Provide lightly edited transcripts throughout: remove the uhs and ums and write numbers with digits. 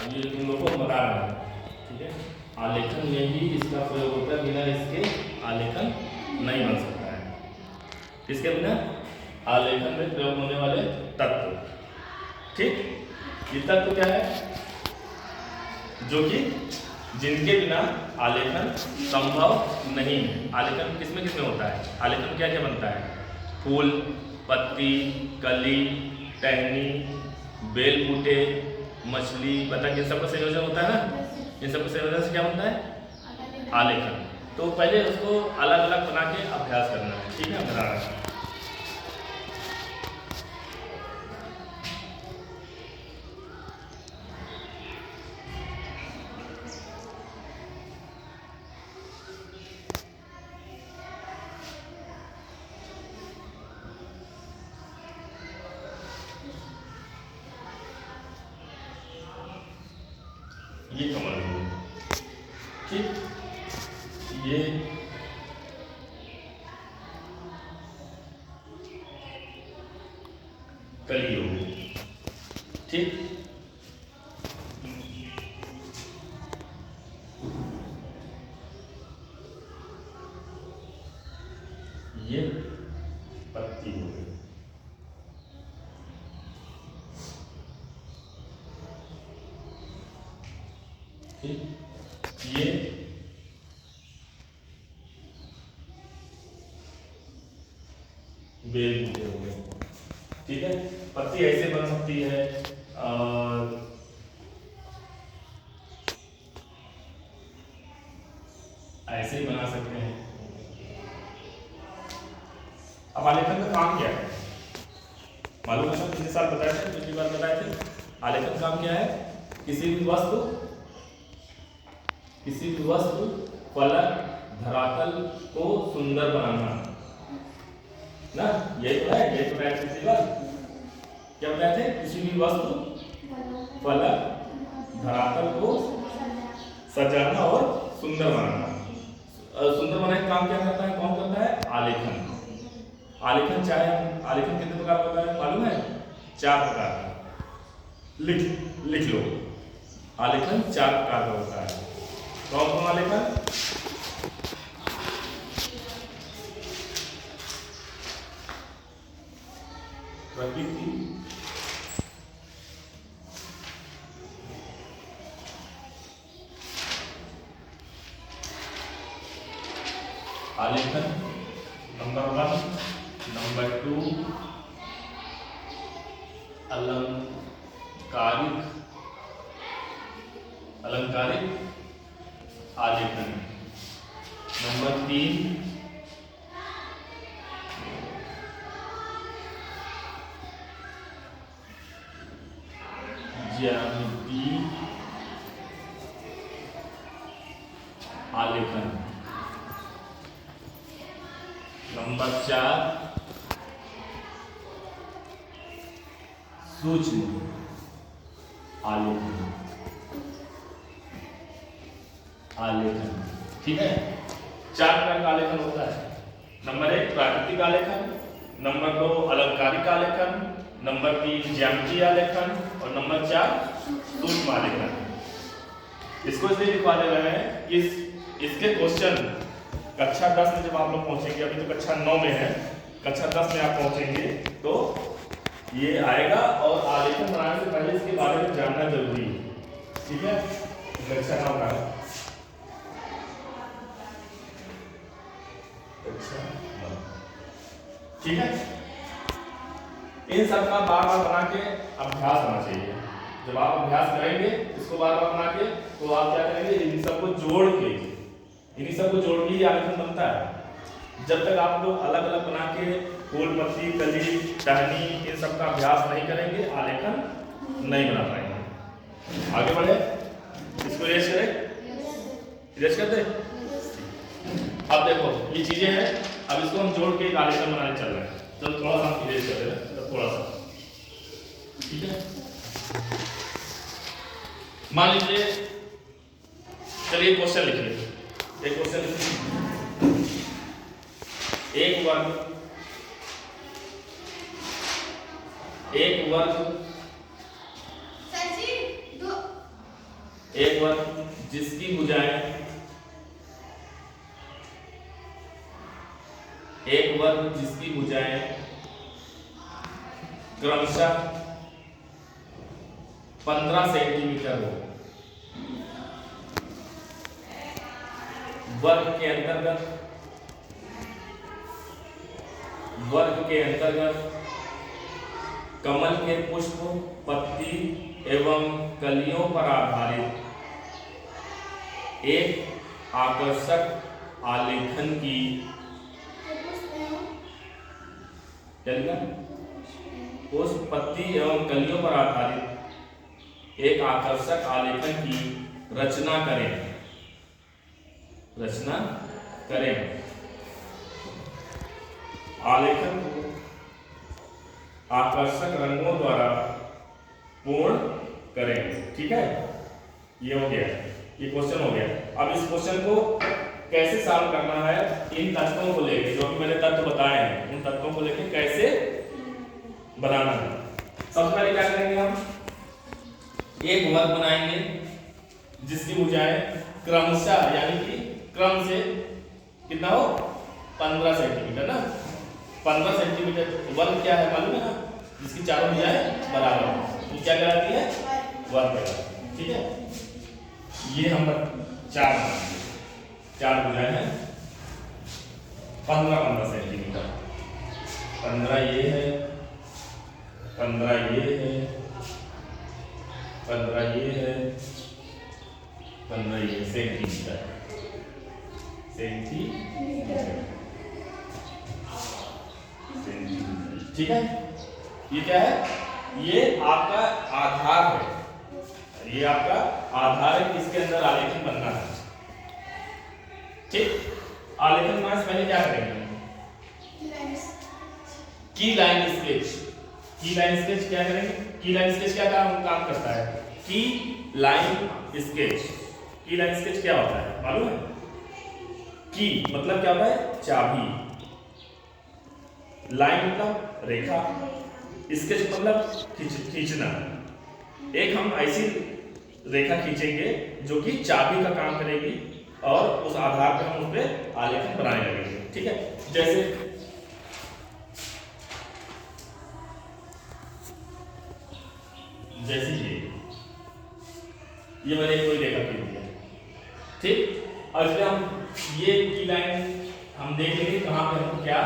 ये तुम लोग को बता रहा है, ठीक है। आलेखन में ही इसका प्रयोग होता है, बिना इसके आलेखन नहीं बन सकता है। किसके बिना? आलेखन में प्रयोग होने वाले तत्व, ठीक। ये तत्व क्या है? जो कि जिनके बिना आलेखन संभव नहीं है। आलेखन किसमें किसमें होता है? आलेखन क्या क्या बनता है? फूल, पत्ती, कली, टहनी, बेल बूटे, मछली, पतंग, इन सब का संयोजन होता है ना। इन सब के संयोजन से क्या बनता है? आलेखन। तो पहले उसको अलग अलग बना के अभ्यास करना है, ठीक है। बना रहा है ये कमल फूल, ठीक। ये कली होगी, ठीक। ये पत्ती हो गई, ठीक। ये बेल बूटे हो गए, ठीक है। पत्ती ऐसे बन सकती है और ऐसे ही बना सकते हैं। अब आलेखन का काम क्या है मालूम है? पिछले साल बताए थे, पिछली बार बताए थे। आलेखन काम क्या है? किसी भी वस्तु, फलक, धरातल को सुंदर बनाना ना। यही तो है, यही तो है। पिछली बार क्या बताए थे? किसी भी वस्तु, फलक, धरातल को सजाना और सुंदर बनाना। सुंदर बनाने का काम क्या करता है? कौन करता है? आलेखन। आलेखन कितने प्रकार का होता है मालूम है? 4 प्रकार का। लिख लो। आलेखन 4 प्रकार का होता है। कौन कौन आलेखन? प्रकृति, आलेखन नंबर 1, नंबर 2 अलंकारिक आलेखन, नंबर 3 ज्यामितीय आलेखन, नंबर 4 सूक्ष्म आलेखन, ठीक है। 4 प्रकार का आलेखन होता है। नंबर 1 प्राकृतिक आलेखन, नंबर 2 अलंकारिक आलेखन, नंबर 3 ज्यामितीय आलेखन और नंबर 4 सूक्ष्म आलेखन। इसको इसलिए लिखवा दे रहे हैं कि इसके क्वेश्चन कक्षा 10 में जब आप लोग पहुंचेंगे, अभी तो कक्षा 9 में है, कक्षा 10 में आप पहुंचेंगे तो ये आएगा। और आलेखन बनाने से पहले इसके बारे में जानना जरूरी है, ठीक है। कक्षा 9 का ठीक है। इन सब का बार बार बना के अभ्यास होना चाहिए। जब आप अभ्यास करेंगे इसको बार बार बना के, तो आप क्या करेंगे? इन सबको जोड़ के, इन्हीं सबको जोड़ के ही आलेखन बनता है। जब तक आप लोग अलग अलग बना के फूल, पत्ती, कली, टहनी इन सब का अभ्यास नहीं करेंगे, आलेखन नहीं बना पाएंगे। आगे बढ़े, इसको इरेज करें, इरेज कर दे। अब देखो ये चीजें हैं, अब इसको हम जोड़ के एक आलेखन बनाने चल रहे हैं। चलो थोड़ा सा हम इरेज कर दे रहे हैं, थोड़ा सा, ठीक है। मान लीजिए, चलिए क्वेश्चन लिखिए। एक क्वेश्चन लिखिए। एक वर्ग एक वर्ग जिसकी भुजाएं क्रमशः 15 सेंटीमीटर हो। वर्ग के अंतर्गत कमल के पुष्प, पत्ती एवं कलियों पर आधारित एक आकर्षक आलेखन की पुष्प, पत्ती एवं कलियों पर आधारित एक आकर्षक आलेखन की रचना करें। आलेखन को आकर्षक रंगों द्वारा पूर्ण करें। ठीक है, ये हो गया, ये क्वेश्चन हो गया। अब इस क्वेश्चन को कैसे सॉल्व करना है, इन तत्वों को लेके, जो भी मैंने तत्व बताए हैं, उन तत्वों को लेके कैसे बनाना है। सबसे पहले क्या करेंगे, हम एक वर्ग बनाएंगे जिसकी भुजाएं क्रमशः, यानी कि क्रम से कितना हो, 15 सेंटीमीटर ना, 15 सेंटीमीटर वर्ग क्या है मालूम है ना, जिसकी चारों भुजाएं बराबर हो, तो क्या कहलाती है, वर्ग कहलाती है। ठीक है, ये हम चार भुजाएं हैं 15 सेंटीमीटर, 15 ये है, 15 ये है, 15 ये है, 15 ये सेंटीमीटर। ठीक है, ये क्या है, ये आपका आधार है, ये आपका आधार है, इसके अंदर आलेखन बनना है। ठीक, आलेखन बनाने से पहले क्या करेंगे, की लाइन स्केच क्या करेंगे, की लाइन स्केच क्या काम करता है, की लाइन स्केच क्या होता है मालूम है, की मतलब क्या होता है, चाबी, लाइन मतलब रेखा, स्केच मतलब खींचना। एक हम ऐसी रेखा खींचेंगे जो कि चाबी का काम करेगी और उस आधार पर हम उस पर आलेखन बनाने लगेंगे। ठीक है, जैसे ये मैंने कोई रेखा खींच दिया। ठीक, और इसमें हम ये की लाइन हम देख लेंगे कहाँ पे हमको क्या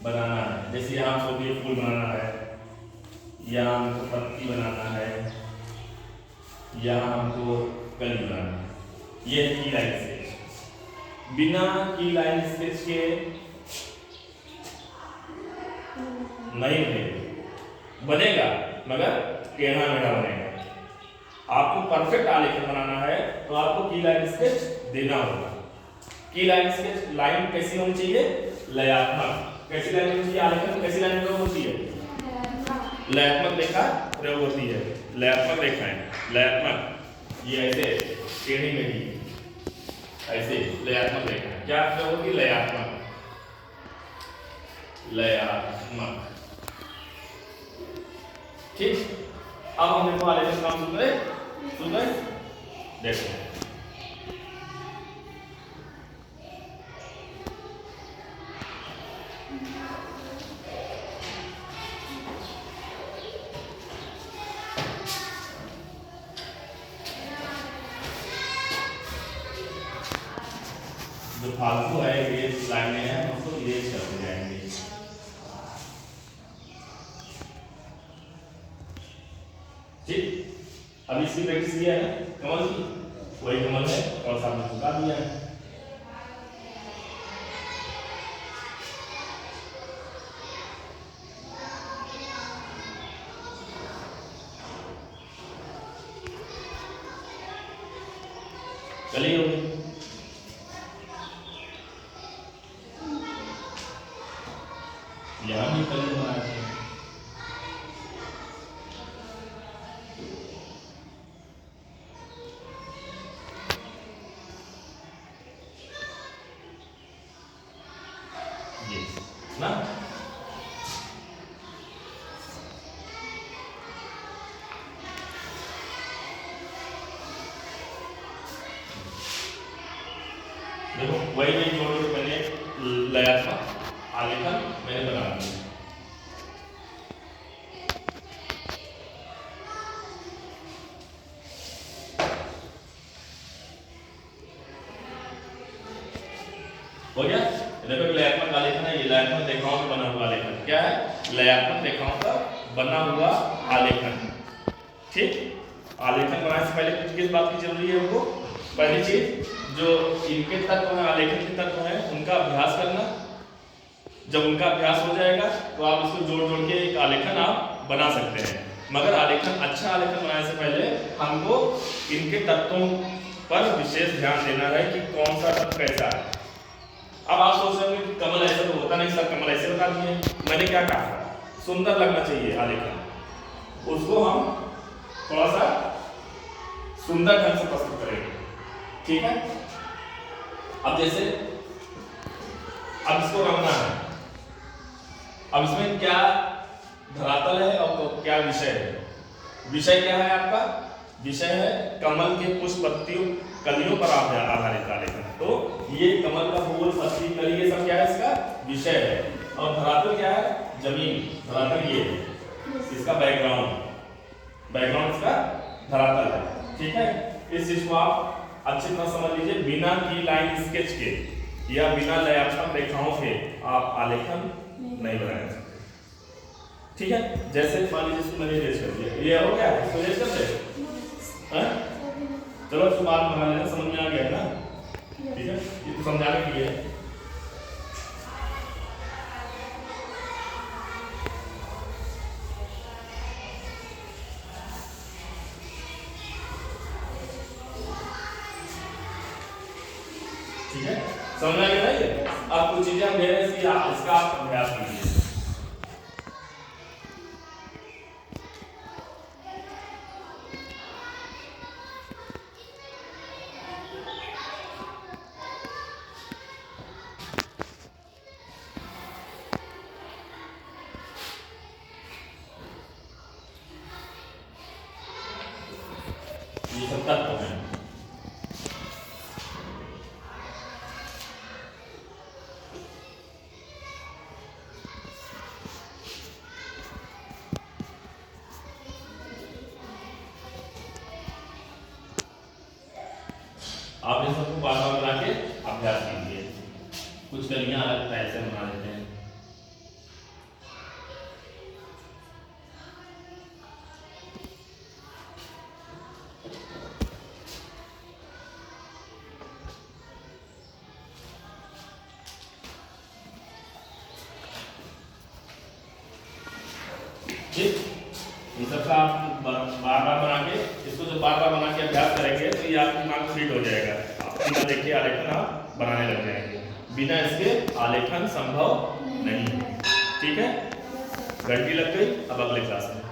बनाना है। जैसे यहाँ हमको ये फूल बनाना है, यहाँ हमको पत्ती बनाना है, यहाँ हमको कली बनाना है, ये है की लाइन स्केच। बिना की लाइन स्केच के नहीं बनेगा, मगर टेढ़ा मेढ़ा बनेगा। आपको परफेक्ट आलेखन बनाना है तो आपको की लाइन स्केच देना होगा। की लाइन स्केच, लाइन कैसी होनी चाहिए, लयात्मक। कैसी लाइन होनी चाहिए, आलेखन कैसी लाइन प्रयोग होती है, लयात्मक रेखा प्रयोग होती है। लयात्मक रेखाएं, लयात्मक, ये ऐसे टेढ़ी मेढ़ी ऐसे लयात्मक रेखा क्या प्रयोग होगी, लयात्मक। ठीक, अब हम देखो आलेखन काम शुरू करें। देखो जो फालतू है ये लाइनें हैं उसको इरेज करते जाएंगे। ठीक, अब इसकी प्रैक्टिस किया है कमल की, वही कमल है और सामने झुका दिया है। चलिए होगी, यहाँ भी कली बनाना चाहिए। ना देखो वही जोड़ जोड़ मैंने लयात्मक आलेखन मैंने बना दिया। हो गया। देखो लयात्मक आलेखन है, ये लयात्मक रेखाओं का बना हुआ आलेखन क्या है, लयात्मक रेखाओं का बना हुआ आलेखन। ठीक, आलेखन बनाने से पहले कुछ किस बात की जरूरी है हमको, पहली चीज जो इनके तत्व हैं, आलेखन के तत्व हैं, उनका अभ्यास करना। जब उनका अभ्यास हो जाएगा तो आप इसको जोड़ जोड़ के एक आलेखन आप बना सकते हैं। मगर आलेखन, अच्छा आलेखन बनाने से पहले हमको इनके तत्वों पर विशेष ध्यान देना है कि कौन सा तत्व कैसा है। अब आप सोच रहे होंगे कि कमल ऐसा तो होता नहीं सर, कमल ऐसे बता दिए। मैंने क्या कहा, सुंदर लगना चाहिए आलेखन, उसको हम थोड़ा सा सुंदर ढंग से प्रस्तुत करेंगे। ठीक है, अब जैसे अब इसको रंगना है, अब इसमें क्या धरातल है और क्या विषय है। विषय क्या है आपका, विषय है कमल के पुष्प पत्तियों कलियों पर आधारित आलेखन। तो ये कमल का फूल पत्ती कली ये सब क्या है, इसका विषय है। और धरातल क्या है, जमीन, धरातल ये है, इसका बैकग्राउंड इसका धरातल है। ठीक है, इस चीज को आप अच्छी तरह समझ लीजिए। बिना की लाइन स्केच के या बिना लयात्मक रेखाओं के आप आलेखन नहीं बना सकते। ठीक है, जैसे मान लीजिए इसको मैंने इरेज कर दिया, ये हो गया, इसको इरेज कर दे। चलो इसको बाद में बना लेना, समझ में आ गया है ना। ठीक है, ये तो समझाने के लिए है। ठीक है, समझ में आ गया ना। ये अब कुछ चीजें हम दे रहे हैं, इसका आप अभ्यास कीजिए। ये सब तत्व हैं। आप इन सबको बार बार बना के अभ्यास कीजिए। कुछ कलियां अलग ऐसे बना लेते हैं। ठीक, इन सबका आप बार बार बना के, इसको जब बार बार बना के अभ्यास करेंगे तो ये आपके दिमाग में फिट हो जाएगा। आप बिना देखे आलेखन आप बनाने लग जाएंगे। बिना इसके आलेखन संभव नहीं है। ठीक है, घंटी लग गई, अब अगले क्लास में